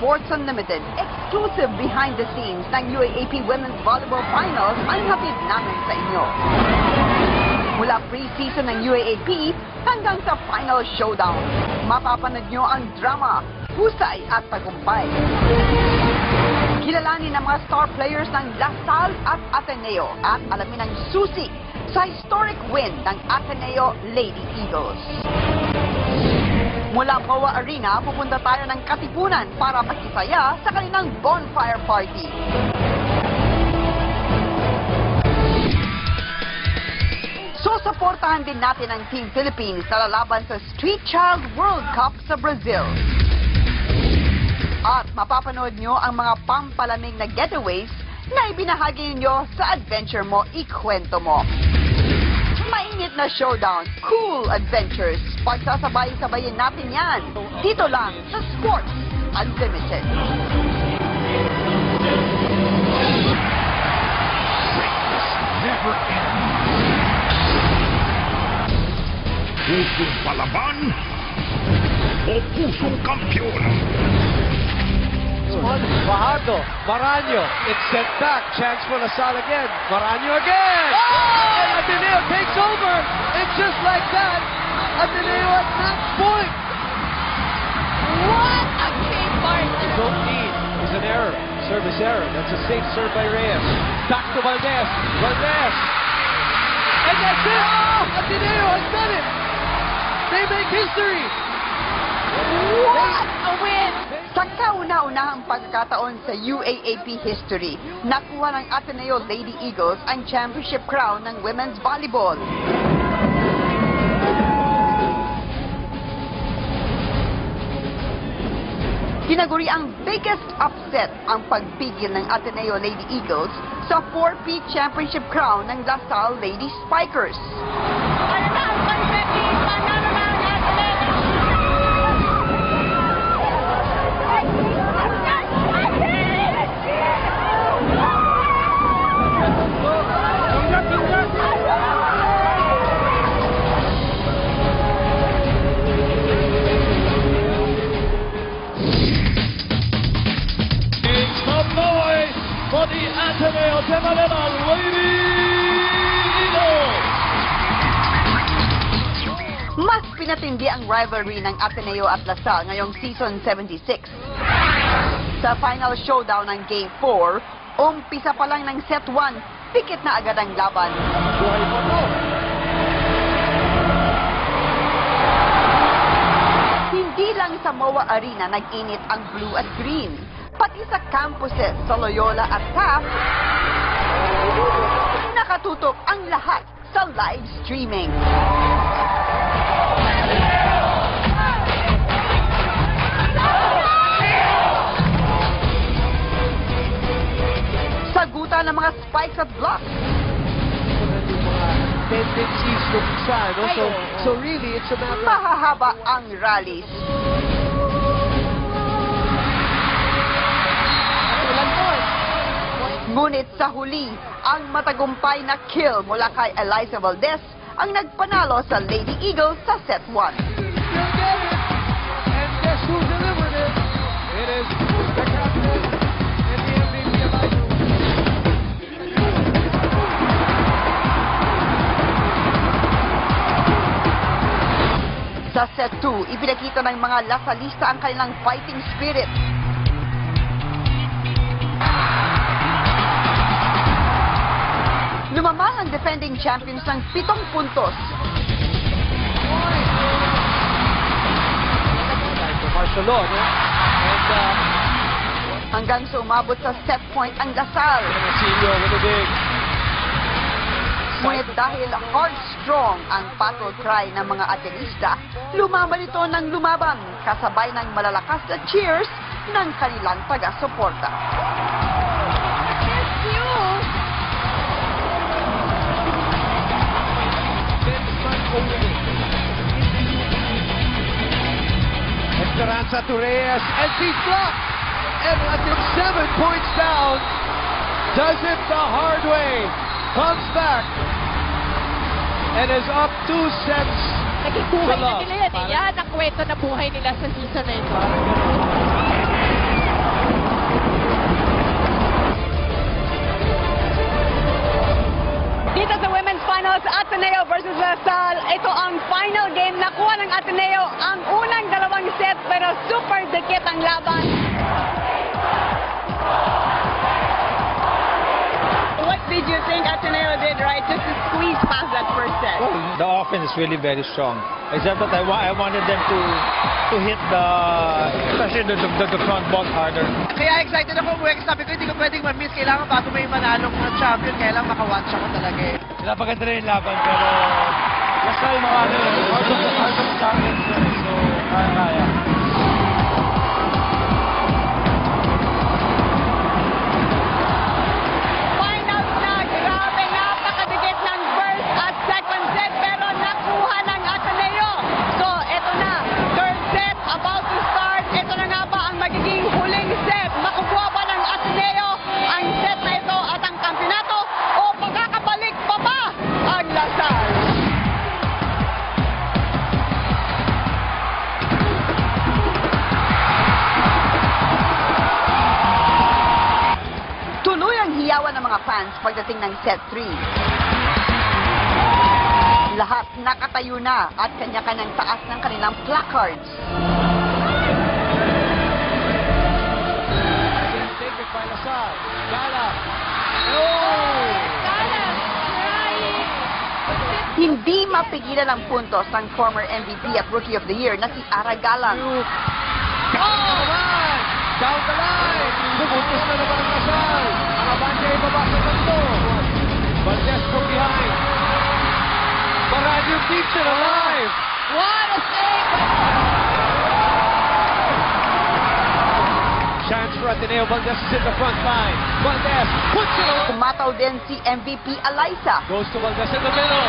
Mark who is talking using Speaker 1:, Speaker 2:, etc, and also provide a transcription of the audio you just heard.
Speaker 1: Sports Unlimited, exclusive behind the scenes ng UAAP Women's Volleyball Finals ang hatid namin sa inyo. Mula pre-season ng UAAP hanggang sa final showdown, mapapanood nyo ang drama, husay at tagumpay. Kilalanin ang mga star players ng Lasal at Ateneo at alamin ang susi sa historic win ng Ateneo Lady Eagles. Mula Moa Arena, pupunta tayo ng Katipunan para makisaya sa kanilang bonfire party. Susuportahan din natin ang Team Philippines na lalaban sa Street Child World Cup sa Brazil. At mapapanood nyo ang mga pampalamig na getaways na ibinahagi nyo sa adventure mo, ikwento mo. Mainit na showdown, cool adventures. Pagsasabay-sabayin natin yan. Dito lang sa Sports Unlimited.
Speaker 2: Never end. Pusong palaban o pusong kampiyon?
Speaker 3: Fajardo, Maranyo, it's sent back, chance for Lasal again, Maranyo again! Oh! And Ateneo takes over, and just like that, Ateneo at match point!
Speaker 4: What a great part!
Speaker 3: Don't need is an error, service error, that's a safe serve by Reyes. Back to Valdez, Valdez! And that's it! Oh! Ateneo has done it! They make history!
Speaker 4: What a win!
Speaker 1: Sa kauna-unahang pagkakataon sa UAAP history, nakuha ng Ateneo Lady Eagles ang championship crown ng women's volleyball. Tinaguri ang biggest upset ang pagpigil ng Ateneo Lady Eagles sa 4-peat championship crown ng Lasal Lady Spikers.
Speaker 3: For the Ateneo de Manila Lady Eagles!
Speaker 1: Mas pinatindi ang rivalry ng Ateneo at Lasal ngayong season 76. Sa final showdown ng Game 4, umpisa pa lang ng set 1, pikit na agad ang laban. Hindi lang sa Moa Arena nag-init ang blue at green. Pati sa campuses sa Loyola at Taft, nakatutok ang lahat sa live streaming. Sagutan ng mga spikes at blocks.
Speaker 3: Tendencies from isa, no? So really, it's a matter of...
Speaker 1: Mahahaba ang rallies. Ngunit sa huli, ang matagumpay na kill mula kay Eliza Valdez ang nagpanalo sa Lady Eagles sa set 1.
Speaker 3: And guess who delivered it? It is the captain and the MVP Eliza.
Speaker 1: Sa set 2, ipinakita ng mga Lasalista ang kanilang fighting spirit. Lumamang ang defending champions ng 7 puntos.
Speaker 3: Marcelo, no? And
Speaker 1: Hanggang sa umabot sa set point ang Lasal.
Speaker 3: Marcelo with a dig.
Speaker 1: Ngunit dahil hard-strong ang battle cry ng mga Atenista, lumaban ito ng lumaban kasabay ng malalakas na cheers ng kanilang taga-suporta.
Speaker 3: Esperanza to Reyes, and she's blocked. And I think 7 points down. Does it the hard way. Comes back. And is up 2 sets.
Speaker 4: Naging buhay
Speaker 3: to
Speaker 4: na
Speaker 3: love.
Speaker 4: nila yan. Yan ang kwento na buhay nila sa season na ito. Dito sa women's finals, Ateneo versus Lasal. Ito ang final game. Nakuha ng Ateneo ang unang dalawang set pero super dikit ang laban. What did you think Ateneo did right just to squeeze past that first set?
Speaker 3: The offense is really very strong. Except that I wanted them to hit especially the front ball harder.
Speaker 5: Kaya excited ako umuwi. Sabi ko, hindi ko pwedeng ma-miss. Kailangan bago may manalong na champion, kailangan maka-watch ako talaga eh.
Speaker 3: Napaganda rin yung laban, pero Lasal heart of challenge. So, kaya.
Speaker 4: Finals na, grabe, napakadikit ng first at second set pero nakuha ng Ateneo. So, eto na, third set about to start. Ito na nga ba ang magiging huling set? Makukuha ba ng Ateneo ang set na ito at ang kampiyonato o makakabalik pa ba ang Lasal?
Speaker 1: Tuloy ang hiyawan ng mga fans pagdating ng set 3. Lahat nakatayo na at kanya-kanyang taas ng kanilang placards.
Speaker 3: Take it by Lasal. Gala.
Speaker 1: Hindi mapigilan ang puntos ng former MVP at Rookie of the Year na si Ara Galang.
Speaker 3: Oh! Down the line! Pumuntos na naman ang Lasal. Ang Abante ay baba sa tanto. Valdez from behind. Baranyo keeps it alive.
Speaker 4: What a save!
Speaker 3: Chance for Ateneo. Valdez is in the front line. Valdez puts it away.
Speaker 1: Kumataw din si MVP Alyssa.
Speaker 3: Goes to Valdez in the middle.